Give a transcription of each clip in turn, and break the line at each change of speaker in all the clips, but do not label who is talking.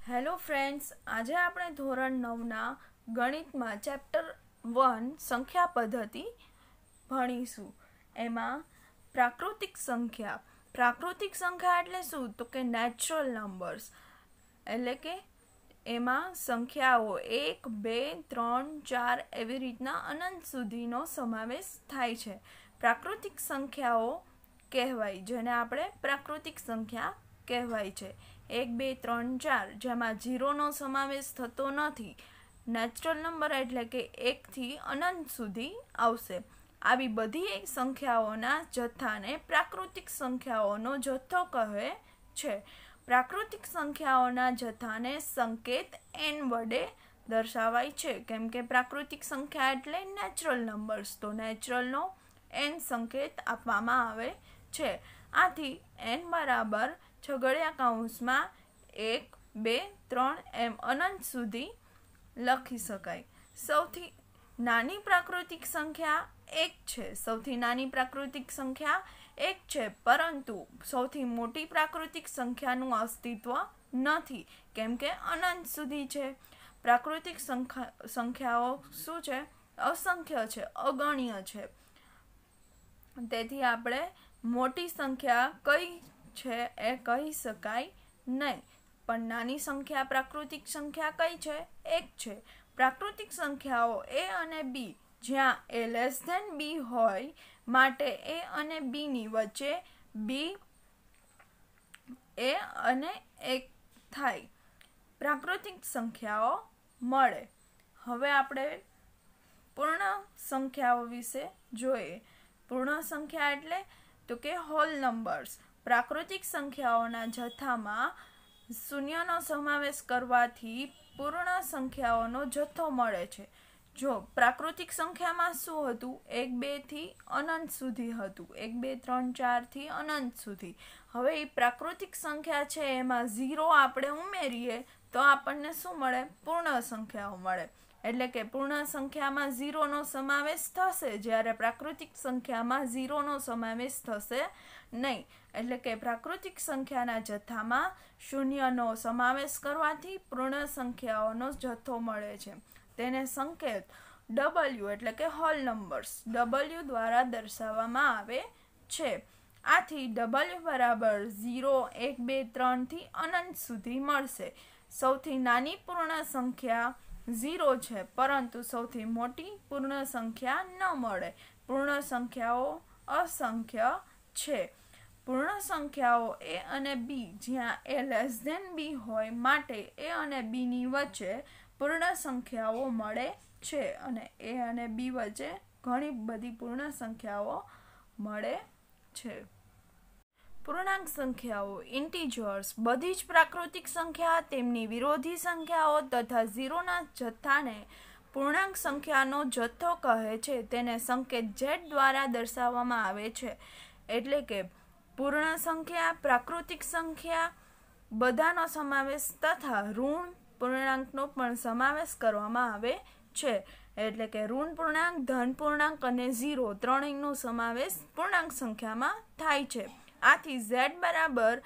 Hello friends, આજે આપણે ધોરણ 9ના ગણિતમાં ચેપ્ટર 1 સંખ્યા પદ્ધતિ ભણીશું. એમાં પ્રાકૃતિક સંખ્યા એટલે શું? તો કે નેચરલ નંબર્સ, એટલે કે એમાં સંખ્યાઓ 1, 2, 3, 4 એવી રીતના અનંત સુધીનો સમાવેશ થાય છે. પ્રાકૃતિક સંખ્યાઓ કહેવાય, જેને આપણે પ્રાકૃતિક સંખ્યા કહેવાય છે. 1, 2, 3, 4 જેમાં 0નો સમાવેશ થતો નથી. નેચરલ નંબર એટલે કે 1થી અનંત સુધી આવશે. આવી બધી સંખ્યાઓના જથ્થાને પ્રાકૃતિક સંખ્યાઓનો જથ્થો કહે છે. પ્રાકૃતિક સંખ્યાઓના જથ્થાને સંકેત n વડે દર્શાવાય છે, કેમ કે પ્રાકૃતિક સંખ્યા એટલે નેચરલ નંબર્સ, તો નેચરલનો n સંકેત આપવામાં આવે છે. આથી n બરાબર છગડીયા કૌંસમાં 1, 2, 3 એમ અનંત સુધી લખી શકાય. સૌથી નાની પ્રાકૃતિક સંખ્યા 1 છે. સૌથી નાની પ્રાકૃતિક સંખ્યા 1 છે, પરંતુ સૌથી મોટી પ્રાકૃતિક સંખ્યાનું અસ્તિત્વ નથી, કેમ કે અનંત સુધી છે. પ્રાકૃતિક સંખ્યાઓ શું છે? અસંખ્ય છે, અગણ્ય છે. તેથી આપણે મોટી સંખ્યા કઈ છે એ કહી શકાય નહીં, પણ નાની સંખ્યા પ્રાકૃતિક સંખ્યા કઈ છે? 1 છે. પ્રાકૃતિક સંખ્યાઓ a અને b જ્યાં a લેસ ધેન b હોય માટે a અને b ની વચ્ચે b a અને 1 થાય. પ્રાકૃતિક સંખ્યાઓ મળે. હવે આપણે પૂર્ણ સંખ્યાઓ વિશે જોઈએ. પૂર્ણ સંખ્યા એટલે તો કે હોલ નંબર્સ. પ્રાકૃતિક સંખ્યાઓના જથ્થામાં શૂન્યનો સમાવેશ કરવાથી પૂર્ણ સંખ્યાઓનો જથ્થો મળે છે. જો પ્રાકૃતિક સંખ્યામાં શું હતું? 1, 2 થી અનંત સુધી હતું. 1, 2, 3, 4 થી અનંત સુધી. હવે એ પ્રાકૃતિક સંખ્યા છે, એમાં 0 આપણે ઉમેરીએ તો આપણને શું મળે? પૂર્ણ સંખ્યાઓ મળે. એટલે કે પૂર્ણ સંખ્યામાં 0નો સમાવેશ થશે, જ્યારે પ્રાકૃતિક સંખ્યામાં 0નો સમાવેશ થશે નહીં. એટલે કે પ્રાકૃતિક સંખ્યાના જથ્થામાં શૂન્યનો સમાવેશ કરવાથી પૂર્ણ સંખ્યાઓનો જથ્થો મળે છે. તેને સંકેત W એટલે કે હોલ નંબર્સ W દ્વારા દર્શાવવામાં આવે છે. આથી W બરાબર 0, 1, 2, 3 થી અનંત સુધી મળશે. સૌથી નાની પૂર્ણ સંખ્યા 0 છે, પરંતુ સૌથી મોટી પૂર્ણ સંખ્યા ન મળે. પૂર્ણ સંખ્યાઓ અસંખ્ય છે. પૂર્ણ સંખ્યાઓ a અને b જ્યાં a લેસ ધેન b હોય માટે a અને b ની વચ્ચે પૂર્ણ સંખ્યાઓ મળે છે, અને a અને b વચ્ચે ઘણી બધી પૂર્ણ સંખ્યાઓ મળે છે. પૂર્ણાંક સંખ્યાઓ ઇન્ટીજર્સ બધી જ પ્રાકૃતિક સંખ્યા તેમની વિરોધી સંખ્યાઓ તથા 0ના જથ્થાને પૂર્ણાંક સંખ્યાનો જથ્થો કહે છે. તેને સંકેત z દ્વારા દર્શાવવામાં આવે છે. એટલે કે પૂર્ણ સંખ્યા, પ્રાકૃતિક સંખ્યા બધાનો સમાવેશ તથા ઋણ પૂર્ણાંકનો પણ સમાવેશ કરવામાં આવે છે. એટલે કે ઋણ પૂર્ણાંક, ધન પૂર્ણાંક અને 0 ત્રણેયનો સમાવેશ પૂર્ણાંક સંખ્યામાં થાય છે. આથી z બરાબર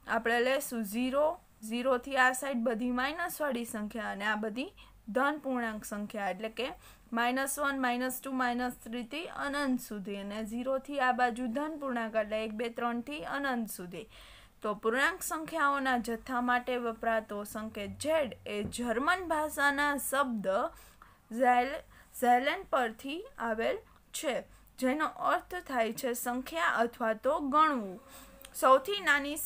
આપણે લેશું 0, 0 થી આ સાઈડ બધી માઇનસ વાળી સંખ્યા, અને આ બધી ધન પૂર્ણાંક સંખ્યા, એટલે કે -1, -2, -3 થી અનંત સુધી, અને 0 થી આ બાજુ ધન પૂર્ણાંક એટલે 1, 2, 3 થી અનંત સુધી. તો પૂર્ણાંક સંખ્યાઓના જથ્થા માટે વપરાતો સંકેત z એ જર્મન ભાષાના શબ્દ ઝેલેન પરથી આવેલ છે, જેનો અર્થ થાય છે સંખ્યા અથવા તો ગણવું. સૌથી નાની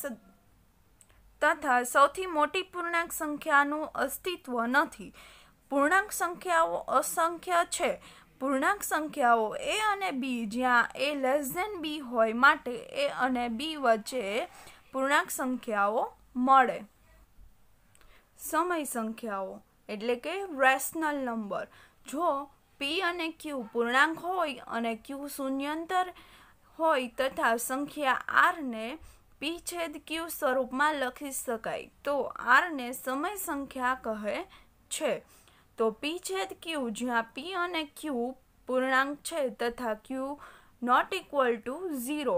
તથા સૌથી મોટી પૂર્ણાંક સંખ્યાનું અસ્તિત્વ નથી. પૂર્ણાંક સંખ્યાઓ અસંખ્ય છે. પૂર્ણાંક સંખ્યાઓ a અને b જ્યાં a લેસ ધેન b હોય માટે a અને b વચ્ચે પૂર્ણાંક સંખ્યાઓ મળે. સમય સંખ્યાઓ એટલે કે રેશનલ નંબર. જો p અને q પૂર્ણાંક હોય અને q શૂન્યાંતર હોય તથા સંખ્યા r ને p છેદ q સ્વરૂપમાં લખી શકાય, તો r ને સમય સંખ્યા કહે છે. તો p છેદ q જ્યાં p અને q પૂર્ણાંક છે તથા q નોટ ઇક્વલ ટુ 0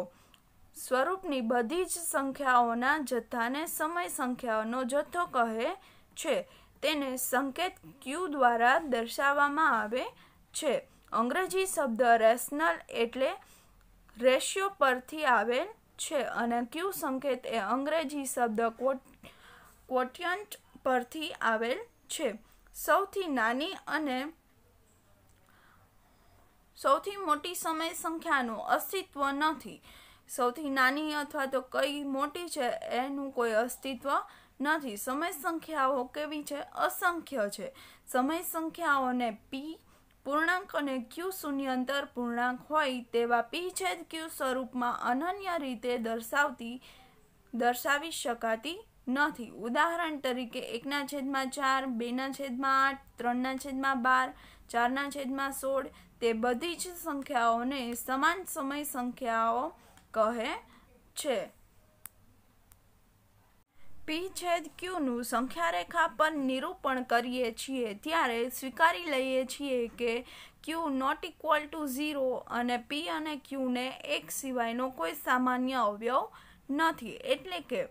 સ્વરૂપની બધી જ સંખ્યાઓના જથ્થાને સમય સંખ્યાઓનો જથ્થો કહે છે તેને સંકેત ક્યુ દ્વારા દર્શાવવામાં આવે છે. અંગ્રેજી શબ્દ રેશનલ એટલે રેશિયો પરથી આવેલ છે અને ક્યુ સંકેત એ અંગ્રેજી શબ્દ ક્વોટિયન્ટ પરથી આવેલ છે. સૌથી નાની અને સૌથી મોટી સમય સંખ્યાનું અસ્તિત્વ નથી. સૌથી નાની અથવા તો કઈ મોટી છે એનું કોઈ અસ્તિત્વ નથી. સમય સંખ્યાઓ કેવી છે? અસંખ્ય છે. સમય સંખ્યાઓને પી પૂર્ણાંક અને ક્યુ શૂન્યંતર પૂર્ણાંક હોય તેવા પી છેદ ક્યુ સ્વરૂપમાં અનન્ય રીતે દર્શાવી શકાતી નથી. ઉદાહરણ તરીકે 1/4, 2/8, 3/12, 4/16 તે બધી જ સંખ્યાઓને સમાન સમય સંખ્યાઓ કહે છે. પી છેદ ક્યુનું સંખ્યારેખા પર નિરૂપણ કરીએ છીએ ત્યારે સ્વીકારી લઈએ છીએ કે ક્યુ નોટ ઇક્વલ ટુ 0 અને પી અને ક્યુને એક સિવાયનો કોઈ સામાન્ય અવયવ નથી. એટલે કે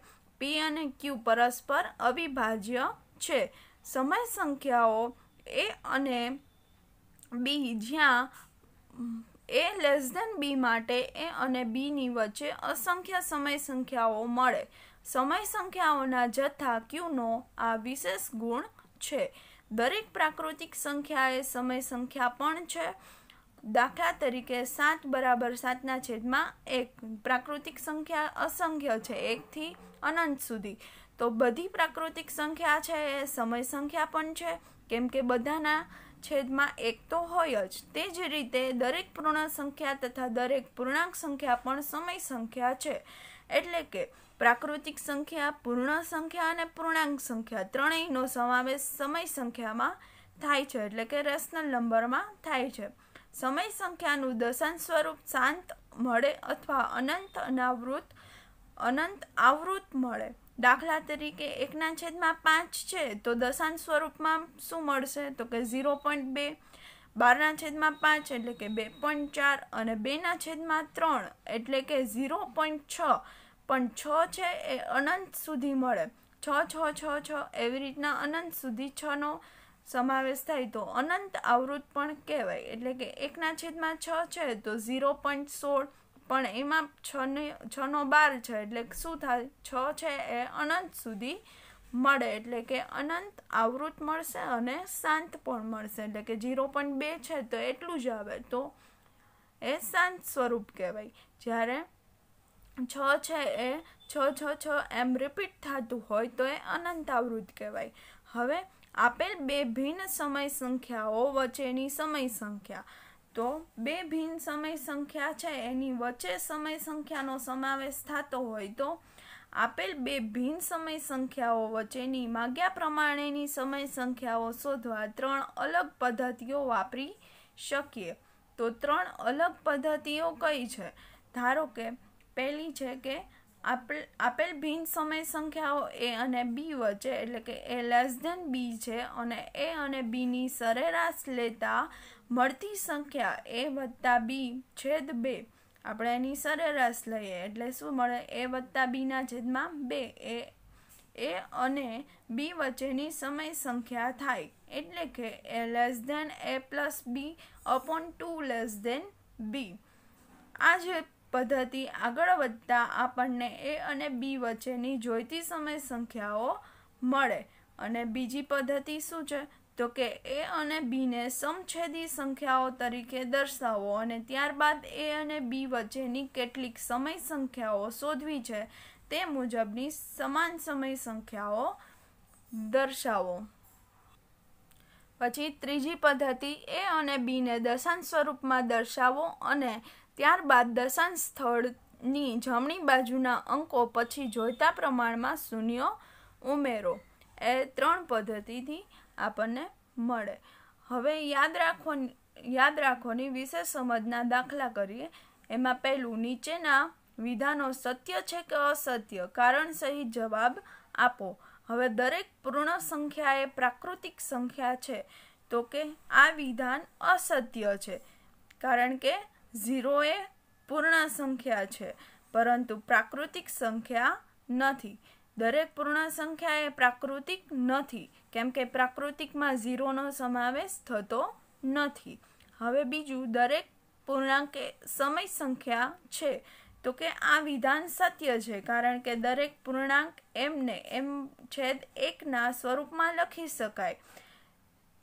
પી અને ક્યુ પરસ્પર અવિભાજ્ય છે. સમય સંખ્યાઓ એ અને બી જ્યાં a લેસ ધેન બી માટે એ અને બીની વચ્ચે અસંખ્ય સમય સંખ્યાઓ મળે. સમય સંખ્યાઓના જથ્થા ક્યુનો આ વિશેષ ગુણ છે. દરેક પ્રાકૃતિક સંખ્યા એ સમય સંખ્યા પણ છે. દાખલા તરીકે 7 બરાબર 7/1. પ્રાકૃતિક સંખ્યા અસંખ્ય છે 1 થી અનંત સુધી. તો બધી પ્રાકૃતિક સંખ્યા છે એ સમય સંખ્યા પણ છે કેમ કે બધાના છેદમાં 1 તો હોય જ. તે જ રીતે દરેક પૂર્ણ સંખ્યા તથા દરેક પૂર્ણાંક સંખ્યા પણ સમય સંખ્યા છે. એટલે કે પ્રાકૃતિક સંખ્યા, પૂર્ણ સંખ્યા અને પૂર્ણાંક સંખ્યા ત્રણેયનો સમાવેશ સમય સંખ્યામાં થાય છે એટલે કે રેશનલ નંબરમાં થાય છે. સમય સંખ્યાનું દશાંશ સ્વરૂપ શાંત મળે અથવા અનંત આવૃત મળે. દાખલા તરીકે 1/5 છે તો દશાંશ સ્વરૂપમાં શું મળશે તો કે 0.2, 12/5 એટલે કે 2.4 અને 2/3 એટલે કે 0.6. પણ 6 છે એ અનંત સુધી મળે. 6, 6, 6, 6 એવી રીતના અનંત સુધી 6નો સમાવેશ થાય તો અનંત આવૃત પણ કહેવાય. એટલે કે 1/6 છે તો 0.16 પણ એમાં 6/12 છે એટલે શું થાય 6 છે એ અનંત સુધી મળે એટલે કે અનંત આવૃત મળશે અને શાંત પણ મળશે. એટલે કે 0.2 છે તો એટલું જ આવે તો એ શાંત સ્વરૂપ કહેવાય. જ્યારે 6 છે એ 6, 6, 6 એમ રિપીટ થતું હોય તો એ અનંત આવૃત કહેવાય. હવે આપેલ બે ભિન્ન સમય સંખ્યાઓ વચ્ચેની સમય સંખ્યા. તો બે ભિન્ન સમય સંખ્યા છે એની વચ્ચે સમય સંખ્યાનો સમાવેશ થતો હોય તો આપેલ બે ભિન્ન સમય સંખ્યાઓ વચ્ચેની માગ્યા પ્રમાણેની સમય સંખ્યાઓ શોધવા 3 અલગ પદ્ધતિઓ વાપરી શકીએ. તો 3 અલગ પદ્ધતિઓ કઈ છે? ધારો કે પહેલી છે કે આપેલ ભિન્ન સમય સંખ્યાઓ એ અને બી વચ્ચે એટલે કે એ લેસ ધેન બી છે અને એ અને બીની સરેરાશ લેતા મળતી સંખ્યા એ વત્તા બી છેદ 2. આપણે એની સરેરાશ લઈએ એટલે શું મળે? એ વત્તા બીના છેદમાં 2 એ અને બી વચ્ચેની સમય સંખ્યા થાય. એટલે કે A less than A plus B upon 2 less than B. આ જે પદ્ધતિ આગળ વધતા આપણને એ અને બી વચ્ચેની જોઈતી સમય સંખ્યાઓ મળે. અને બીજી પદ્ધતિ શું છે તો કે એ અને બીને સમછેદી સંખ્યાઓ તરીકે દર્શાવો અને ત્યારબાદ એ અને બી વચ્ચેની કેટલીક સમય સંખ્યાઓ શોધવી છે તે મુજબની સમાન સમય સંખ્યાઓ દર્શાવો. પછી ત્રીજી પદ્ધતિ એ અને બીને દશાંશ સ્વરૂપમાં દર્શાવો અને ત્યારબાદ દશાંશ સ્થળની જમણી બાજુના અંકો પછી જોઈતા પ્રમાણમાં શૂન્ય ઉમેરો. એ 3 પદ્ધતિથી આપણને મળે. હવે યાદ રાખોની વિશેષ સમજના દાખલા કરીએ. એમાં પહેલું, નીચેના વિધાનો સત્ય છે કે અસત્ય? કારણ સહિત જવાબ આપો. હવે દરેક પૂર્ણ સંખ્યા એ પ્રાકૃતિક સંખ્યા છે તો કે આ વિધાન અસત્ય છે કારણ કે 0 એ પૂર્ણ સંખ્યા છે પરંતુ પ્રાકૃતિક સંખ્યા નથી. દરેક પૂર્ણ સંખ્યા એ પ્રાકૃતિક નથી, કેમ કે પ્રાકૃતિકમાં 0નો સમાવેશ થતો નથી. હવે બીજું, દરેક પૂર્ણાંક એ સમય સંખ્યા છે. તો કે આ વિધાન સત્ય છે, કારણ કે દરેક પૂર્ણાંક એમને એમ છેદ 1ના સ્વરૂપમાં લખી શકાય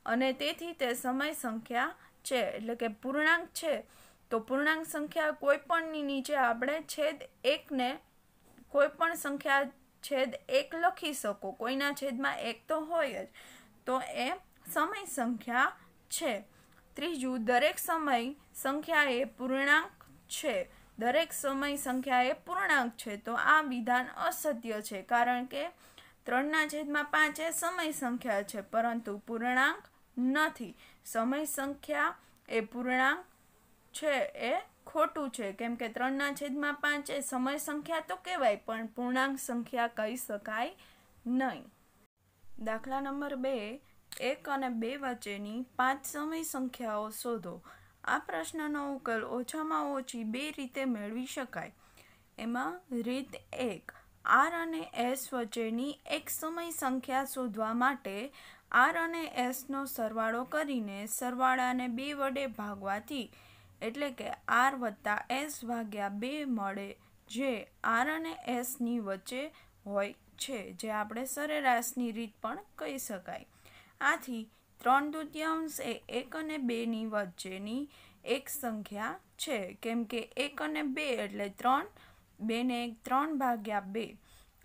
અને તેથી તે સમય સંખ્યા છે. એટલે કે પૂર્ણાંક છે તો પૂર્ણાંક સંખ્યા કોઈ પણની નીચે આપણે છેદ 1ને કોઈ પણ સંખ્યા છેદ 1 લખી શકો, કોઈના છેદમાં 1 તો હોય જ, તો એ સમય સંખ્યા છે. ત્રીજું, દરેક સમય સંખ્યા એ પૂર્ણાંક છે. દરેક સમય સંખ્યા એ પૂર્ણાંક છે તો આ વિધાન અસત્ય છે, કારણ કે 3/5 એ સમય સંખ્યા છે પરંતુ પૂર્ણાંક નથી. સમય સંખ્યા એ પૂર્ણાંક છે એ ખોટું છે, કેમ કે 3/5 એ સમય સંખ્યા તો કહેવાય પણ પૂર્ણાંક સંખ્યા કહી શકાય નહીં. દાખલા નંબર 2, 1 અને 2 વચ્ચેની 5 સમય સંખ્યાઓ શોધો. આ પ્રશ્નનો ઉકેલ ઓછામાં ઓછી 2 રીતે મેળવી શકાય. એમાં રીત 1, R અને S વચ્ચેની એક સમય સંખ્યા શોધવા માટે R અને Sનો સરવાળો કરીને સરવાળાને 2 વડે ભાગવાથી, એટલે કે R + S ભાગ્યા 2 મળે, જે R અને Sની વચ્ચે હોય છે, જે આપણે સરેરાશની રીત પણ કહી શકાય. આથી 3/4 એ 1 અને 2ની વચ્ચેની એક સંખ્યા છે, કેમ કે 1 અને 2 એટલે 3, 2 ને 1 3/2.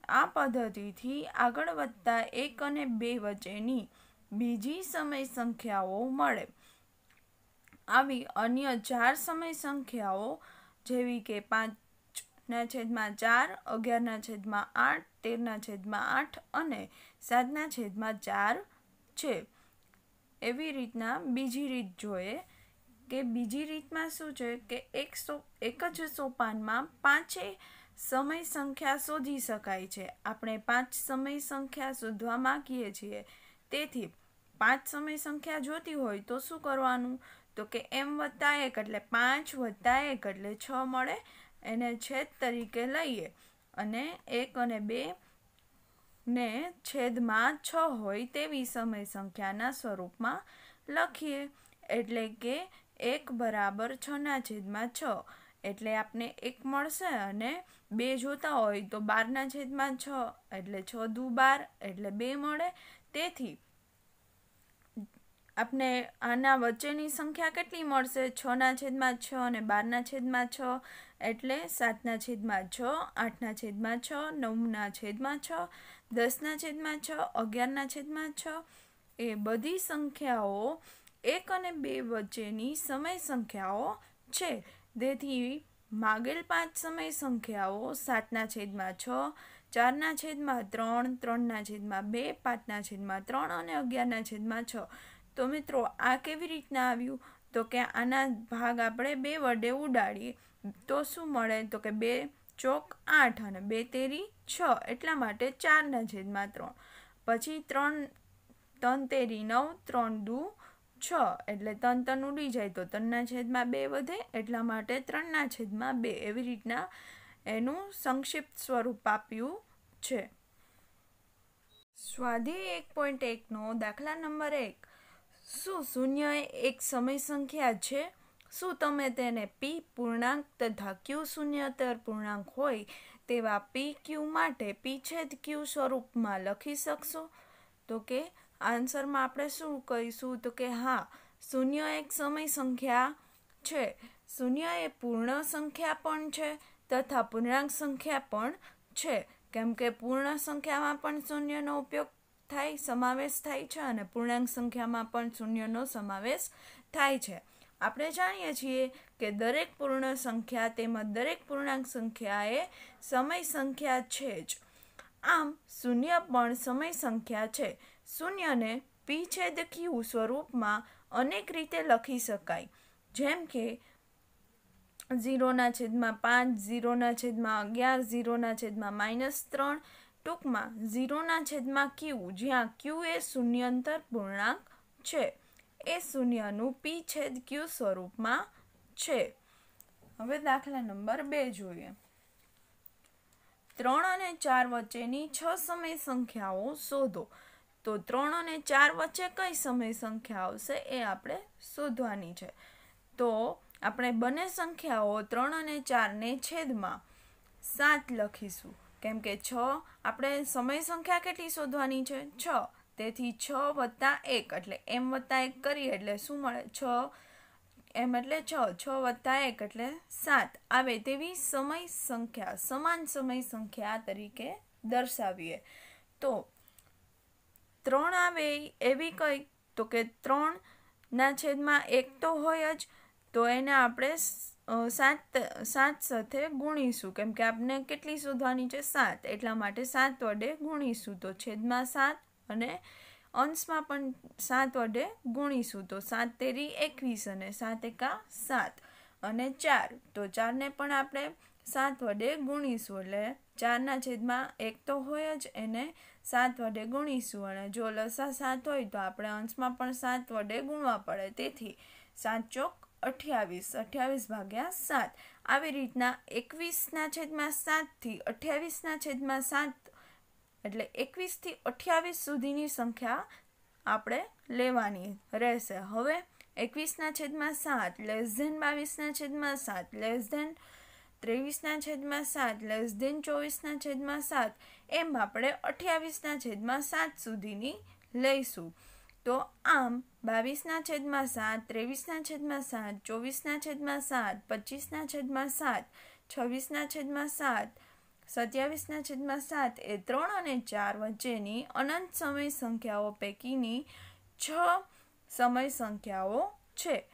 આ પદ્ધતિથી આગળ વધતા 1 અને 2 વચ્ચેની બીજી સમય સંખ્યાઓ મળે. આવી અન્ય 4 સમય સંખ્યાઓ જેવી કે 5/4, 11/8, 13/8 અને 7/4 છે. એવી રીતના બીજી રીત જોઈએ કે બીજી રીતમાં શું છે કે એક જ સોપાનમાં 5 સમય સંખ્યા શોધી શકાય છે. આપણે 5 સમય સંખ્યા શોધવા માંગીએ છીએ, તેથી 5 સમય સંખ્યા જોતી હોય તો શું કરવાનું, તો કે m+1 એટલે 5 + 1 એટલે 6 મળે, એને છેદ તરીકે લઈએ અને 1 અને 2 ને છેદમાં 6 હોય તેવી સમય સંખ્યાના સ્વરૂપમાં લખીએ. એટલે કે 1 = 6/6, એટલે આપણે 1 મળશે અને 2 જોતા હોય તો 12/6 એટલે 6 દુ 12 એટલે 2 મળે. તેથી આપણે આના વચ્ચેની સંખ્યા કેટલી મળશે, 6/6 અને 12/6 એટલે 7/6, 8/6, 9/6, 10/6, 11/6. એ બધી સંખ્યાઓ 1 અને 2 વચ્ચેની સમય સંખ્યાઓ છે. તેથી માગેલ 5 સમય સંખ્યાઓ 7/6, 4/3, 3/2, 5/3 અને 11/6. તો મિત્રો આ કેવી રીતના આવ્યું, તો કે આના ભાગ આપણે 2 વડે ઉડાડીએ તો શું મળે, તો કે 2 ચોક 8 અને 2 તેરી 6, એટલા માટે 4/3. પછી 3 તેરી 9, 3 દુ 6 એટલે 3 ઉડી જાય તો 3/2 વધે, એટલા માટે 3/2. એવી રીતના એનું સંક્ષિપ્ત સ્વરૂપ આપ્યું છે. સ્વાધ્યાય 1.1નો દાખલા નંબર 1, શું 0 એ એક સમય સંખ્યા છે? શું તમે તેને p પૂર્ણાંક તથા q શૂન્યતર પૂર્ણાંક હોય તેવા pq માટે p/q સ્વરૂપમાં લખી શકશો? તો કે આન્સરમાં આપણે શું કહીશું, તો કે હા, 0 એક સમય સંખ્યા છે. 0 એ પૂર્ણ સંખ્યા પણ છે તથા પૂર્ણાંક સંખ્યા પણ છે, કેમ કે પૂર્ણ સંખ્યામાં પણ 0નો ઉપયોગ સમાવેશ થાય છે અને પૂર્ણાંક સંખ્યામાં પણ 0નો સમાવેશ થાય છે. આપણે જાણીએ છીએ કે દરેક પૂર્ણ સંખ્યા તેમજ દરેક પૂર્ણાંક સંખ્યા એ સમય સંખ્યા છે જ. આમ 0 પણ સમય સંખ્યા છે. 0ને p/q સ્વરૂપમાં અનેક રીતે લખી શકાય, જેમ કે 0/5, 0/11, 0/-3, ટૂંકમાં 0/q, જ્યાં q એ શૂન્યંતર પૂર્ણાંક છે, એ 0નું p/q સ્વરૂપમાં છે. હવે દાખલા નંબર 2 જોઈએ. 3 અને 4 વચ્ચેની 6 સમય સંખ્યાઓ શોધો. તો 3 અને 4 વચ્ચે કઈ સમય સંખ્યા આવશે એ આપણે શોધવાની છે. તો આપણે બંને સંખ્યાઓ 3 અને 4ને છેદમાં 7 લખીશું, કેમ કે 6 આપણે સમય સંખ્યા કેટલી શોધવાની છે? 6. તેથી 6 વત્તા 1 એટલે m વત્તા 1 કરીએ એટલે શું મળે? 6 એમ એટલે 6 વત્તા 1 એટલે 7 આવે તેવી સમય સંખ્યા, સમાન સમય સંખ્યા તરીકે દર્શાવીએ. તો 3 આવે એવી કઈ? તો કે 3/1 તો હોય જ, તો એને આપણે 7 સાથે ગુણીશું, કેમ કે આપણે કેટલી શોધવાની છે? 7. એટલા માટે 7 વડે ગુણીશું. તો છેદમાં 7 અને અંશમાં પણ 7 વડે ગુણીશું. તો 7 તેરી 21 અને 7 એકા 7 અને 4. તો 4ને પણ આપણે 7 વડે ગુણીશું, એટલે 4/1 તો હોય જ, એને 7 વડે ગુણીશું. અને જો લસા 7 હોય તો આપણે અંશમાં પણ 7 વડે ગુણવા પડે. તેથી 7 ચોક 28, 28 ભાગ્યા 7. આવી રીતના 21/7 થી 28/7 એટલે 21 થી 28 સુધીની સંખ્યા આપણે લેવાની રહેશે. હવે 21/7 <22/7 <23/7 <24/7 એમ આપણે 28/7 સુધીની લઈશું. તો આમ 22/7 23/7 24/7 25/7 26/7 27/7 એ 3 અને 4 વચ્ચેની અનંત સમય સંખ્યાઓ પૈકીની 6 સમય સંખ્યાઓ છે.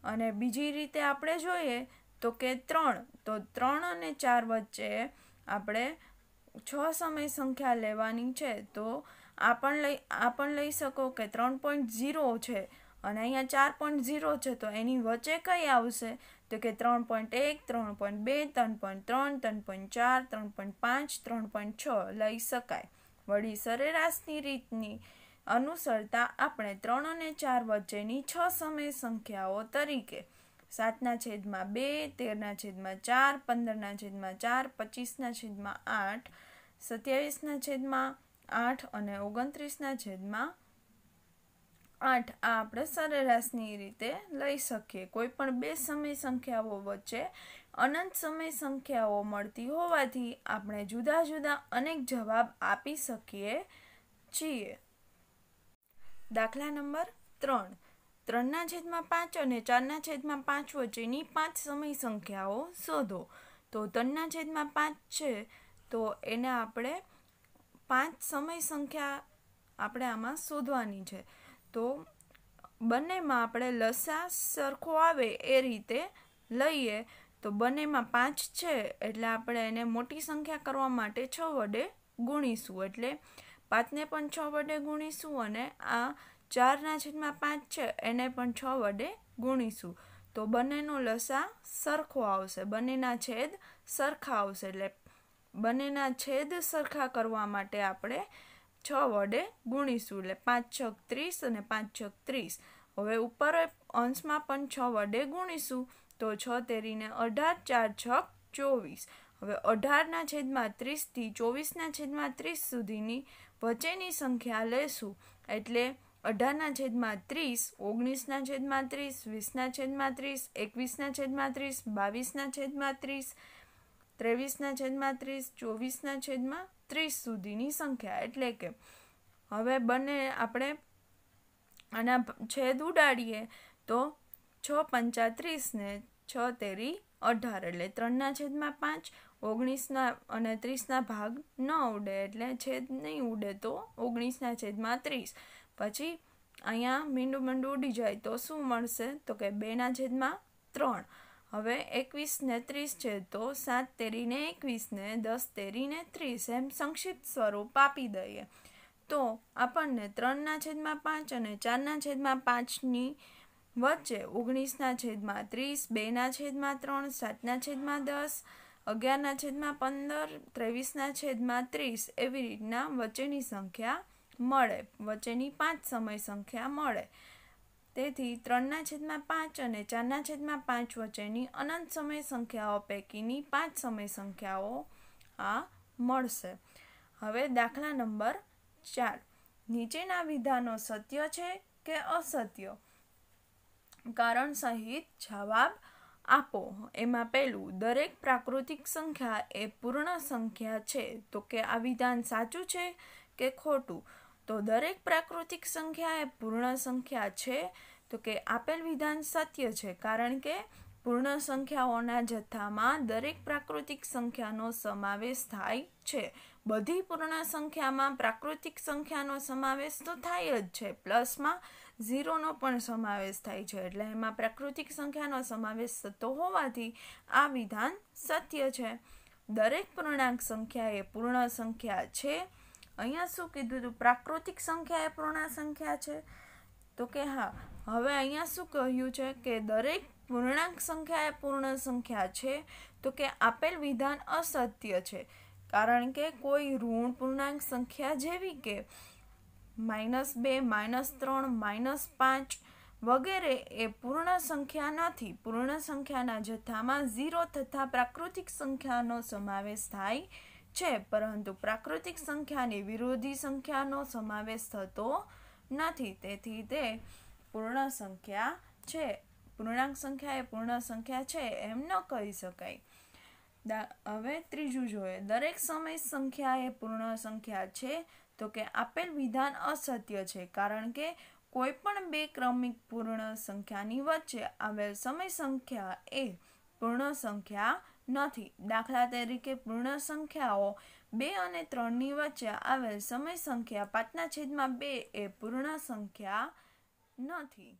અને બીજી રીતે આપણે જોઈએ તો કે 3 અને 4 વચ્ચે આપણે 6 સમય સંખ્યા લેવાની છે. તો આ પણ લઈ શકો કે 3.0 છે અને અહીંયા 4.0 છે, તો એની વચ્ચે કઈ આવશે? તો કે 3.1 3.2 3.3 3.4 3.5 3.6 લઈ શકાય. વળી સરેરાશની રીતની અનુસરતા આપણે 3 અને 4 વચ્ચેની 6 સમય સંખ્યાઓ તરીકે 7/2 13/4 15/4 25/8 27/8 અને 29/8 આ આપણે સરેરાશની રીતે લઈ શકીએ. કોઈ પણ બે સમય સંખ્યાઓ વચ્ચે અનંત સમય સંખ્યાઓ મળતી હોવાથી આપણે જુદા જુદા અનેક જવાબ આપી શકીએ છીએ. દાખલા નંબર 3. 3/5 અને 4/5 વચ્ચેની 5 સમય સંખ્યાઓ શોધો. તો 3/5 છે, તો એને આપણે 5 સમય સંખ્યા આપણે આમાં શોધવાની છે. તો બંનેમાં આપણે લસા સરખો આવે એ રીતે લઈએ. તો બંનેમાં 5 છે એટલે આપણે એને મોટી સંખ્યા કરવા માટે 6 વડે ગુણીશું. એટલે 5ને પણ 6 વડે ગુણીશું અને આ 4/5 છે એને પણ 6 વડે ગુણીશું. તો બંનેનો લસા સરખો આવશે, બંનેના છેદ સરખા આવશે. એટલે બંનેના છેદ સરખા કરવા માટે આપણે 6 વડે ગુણીશું. એટલે 5 6 30 અને 5 6 30. હવે ઉપર અંશમાં પણ 6 વડે ગુણીશું. તો 6 તેરીને 18 4 6 24. હવે 18/30 થી 24/30 સુધીની વચ્ચેની સંખ્યા લેશું. એટલે 18/30 19/30 20/30 21/30 22/30 23/30 24/30 સુધીની સંખ્યા. એટલે કે હવે બંને આપણે આના છેદ ઉડાડીએ તો 6 × 5 ને 6 તેરી 18 એટલે 3/5 19 અને 30 ભાગ ન ઉડે એટલે છેદ નહીં ઉડે તો 19/30. પછી અહીંયા મીંડું ઉડી જાય તો શું મળશે? તો કે 2/3. હવે 21 ને 30 છે તો 7 તેરીને 21 ને 10 તેરીને 30 એમ સંક્ષિપ્ત સ્વરૂપ આપી દઈએ. તો આપણને 3/5 અને 4/5ની વચ્ચે 19/30 2/3 7/10 11/15 23/30 એવી રીતના વચ્ચેની સંખ્યા મળે, વચ્ચેની 5 સમય સંખ્યા મળે. તેથી 3/5 અને 4/5 વચ્ચેની અનંત સમય સંખ્યાઓ પૈકીની 5 સમય સંખ્યાઓ આ મળશે। હવે દાખલા નંબર 4, નીચેના વિધાનો સત્ય છે કે અસત્ય? કારણ સહિત જવાબ આપો। એમાં પહેલું, દરેક પ્રાકૃતિક સંખ્યા એ પૂર્ણ સંખ્યા છે, તો કે આ વિધાન સાચું છે કે ખોટું? તો દરેક પ્રાકૃતિક સંખ્યા એ પૂર્ણ સંખ્યા છે, તો કે આપેલ વિધાન સત્ય છે, કારણ કે પૂર્ણ સંખ્યાઓના જથ્થામાં દરેક પ્રાકૃતિક સંખ્યાનો સમાવેશ થાય છે। બધી પૂર્ણ સંખ્યામાં પ્રાકૃતિક સંખ્યાનો સમાવેશ તો થાય જ છે, પ્લસમાં 0નો પણ સમાવેશ થાય છે, એટલે એમાં પ્રાકૃતિક સંખ્યાનો સમાવેશ થતો હોવાથી આ વિધાન સત્ય છે। દરેક પૂર્ણાંક સંખ્યા એ પૂર્ણ સંખ્યા છે। અહીંયા શું કીધું હતું? પ્રાકૃતિક સંખ્યા એ પૂર્ણ સંખ્યા છે, તો કે હા। હવે અહીંયા શું કહ્યું છે કે દરેક પૂર્ણાંક સંખ્યા એ પૂર્ણ સંખ્યા છે, તો કે આપેલ વિધાન અસત્ય છે, કારણ કે કોઈ ઋણ પૂર્ણાંક સંખ્યા જેવી કે -2, -3, -5 વગેરે એ પૂર્ણ સંખ્યા નથી। પૂર્ણ સંખ્યાના જથ્થામાં 0 તથા પ્રાકૃતિક સંખ્યાનો સમાવેશ થાય છે, પરંતુ પ્રાકૃતિક સંખ્યાની વિરોધી સંખ્યાનો સમાવેશ થતો નથી, તેથી તે પૂર્ણ સંખ્યા છે। પૂર્ણાંક સંખ્યા એ પૂર્ણ સંખ્યા છે એમ ન કહી શકાય। હવે ત્રીજું જોઈએ, દરેક સમય સંખ્યા એ પૂર્ણ સંખ્યા છે, તો કે આપેલ વિધાન અસત્ય છે, કારણ કે કોઈ પણ બે ક્રમિક પૂર્ણ સંખ્યાની વચ્ચે આવેલ સમય સંખ્યા એ પૂર્ણ સંખ્યા નથી। દાખલા તરીકે પૂર્ણ સંખ્યાઓ 2 અને 3ની વચ્ચે આવેલ સમય સંખ્યા 5/2 એ પૂર્ણ સંખ્યા નથી।